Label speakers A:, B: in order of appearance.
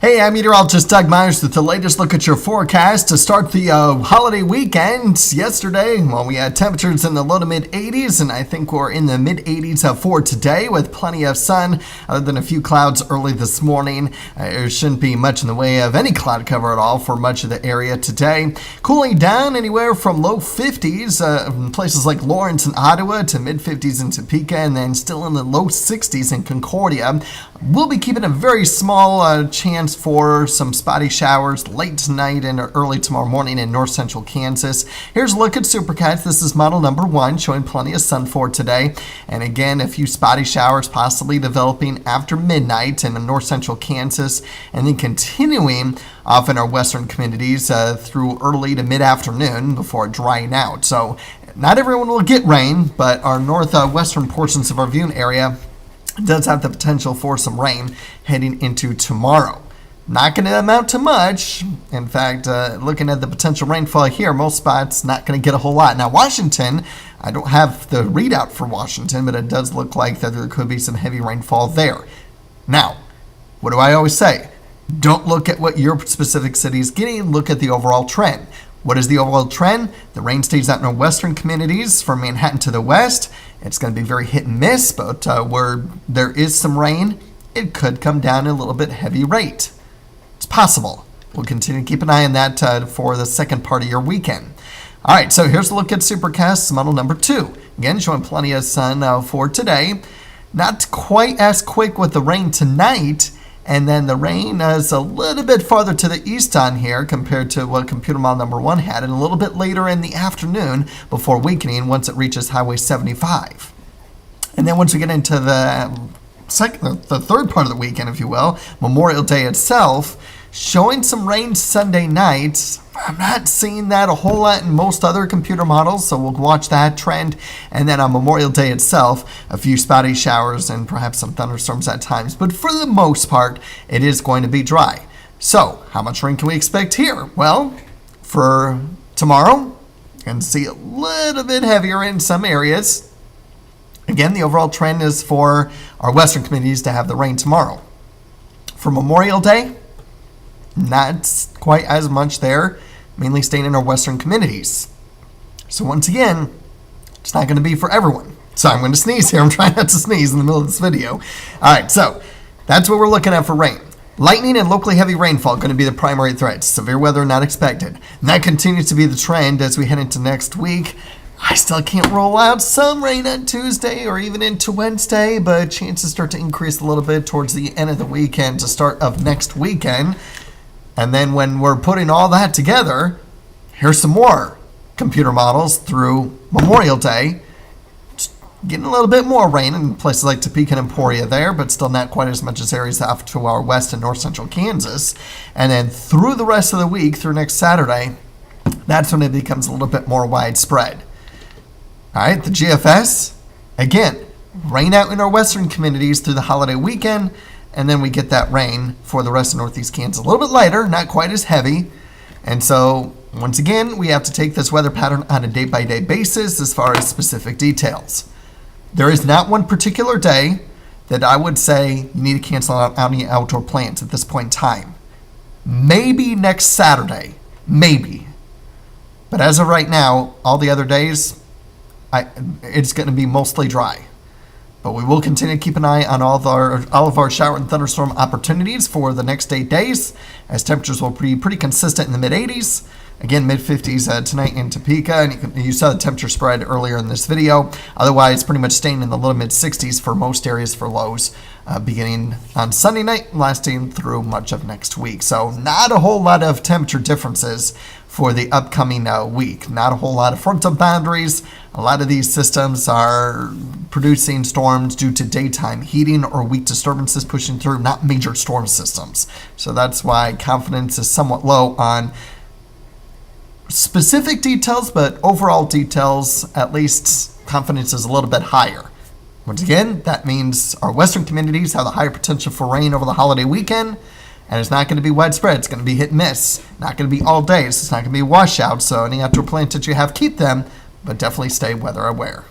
A: Hey, I'm meteorologist Doug Myers with the latest look at your forecast to start the holiday weekend. Yesterday, we had temperatures in the low to mid 80s, and I think we're in the mid 80s for today with plenty of sun, other than a few clouds early this morning. There shouldn't be much in the way of any cloud cover at all for much of the area today. Cooling down anywhere from low 50s in places like Lawrence and Ottawa to mid 50s in Topeka, and then still in the low 60s in Concordia. We'll be keeping a very small chance for some spotty showers late tonight and early tomorrow morning in north central Kansas. Here's a look at Supercats. This is model number 1, showing plenty of sun for today. And again, a few spotty showers possibly developing after midnight in north central Kansas, and then continuing off in our western communities through early to mid-afternoon before drying out. So not everyone will get rain, but our northwestern portions of our viewing area does have the potential for some rain heading into tomorrow. Not going to amount to much. In fact, looking at the potential rainfall here, most spots not going to get a whole lot. Now, Washington, I don't have the readout for Washington, but it does look like that there could be some heavy rainfall there. Now, what do I always say? Don't look at what your specific city is getting. Look at the overall trend. What is the overall trend? The rain stays out in our western communities from Manhattan to the west. It's going to be very hit and miss, but where there is some rain, it could come down a little bit heavy rate. It's possible. We'll continue to keep an eye on that for the second part of your weekend. All right, so here's a look at Supercast model number 2. Again, showing plenty of sun for today. Not quite as quick with the rain tonight, and then the rain is a little bit farther to the east on here compared to what computer model number 1 had, and a little bit later in the afternoon before weakening once it reaches Highway 75. And then once we get into the third part of the weekend, if you will, Memorial Day itself, showing some rain Sunday night. I'm not seeing that a whole lot in most other computer models, so we'll watch that trend. And then on Memorial Day itself, a few spotty showers and perhaps some thunderstorms at times. But for the most part, it is going to be dry. So how much rain can we expect here? Well, for tomorrow, you can see a little bit heavier in some areas. Again, the overall trend is for our western communities to have the rain tomorrow. For Memorial Day, not quite as much there, mainly staying in our western communities. So once again, it's not going to be for everyone. So I'm going to sneeze here. I'm trying not to sneeze in the middle of this video. All right, so that's what we're looking at for rain. Lightning and locally heavy rainfall going to be the primary threats. Severe weather not expected. And that continues to be the trend as we head into next week. I still can't roll out some rain on Tuesday or even into Wednesday, but chances start to increase a little bit towards the end of the weekend to start of next weekend. And then when we're putting all that together, here's some more computer models through Memorial Day. Just getting a little bit more rain in places like Topeka and Emporia there, but still not quite as much as areas off to our west and north central Kansas. And then through the rest of the week, through next Saturday, that's when it becomes a little bit more widespread. All right, the GFS, again, rain out in our western communities through the holiday weekend, and then we get that rain for the rest of northeast Kansas. A little bit lighter, not quite as heavy. And so, once again, we have to take this weather pattern on a day-by-day basis as far as specific details. There is not one particular day that I would say you need to cancel out any outdoor plans at this point in time. Maybe next Saturday, maybe. But as of right now, all the other days, it's going to be mostly dry. But we will continue to keep an eye on all of our shower and thunderstorm opportunities for the next 8 days, as temperatures will be pretty consistent in the mid-80s. Again, mid-50s tonight in Topeka, and you saw the temperature spread earlier in this video. Otherwise, pretty much staying in the low mid-60s for most areas for lows, beginning on Sunday night, lasting through much of next week. So not a whole lot of temperature differences for the upcoming week. Not a whole lot of frontal boundaries. A lot of these systems are producing storms due to daytime heating or weak disturbances pushing through, not major storm systems. So that's why confidence is somewhat low on specific details, but overall details, at least confidence is a little bit higher. Once again, that means our western communities have the higher potential for rain over the holiday weekend, and it's not going to be widespread. It's going to be hit and miss. Not going to be all days. It's not going to be a washout, so any outdoor plants that you have, keep them, but definitely stay weather aware.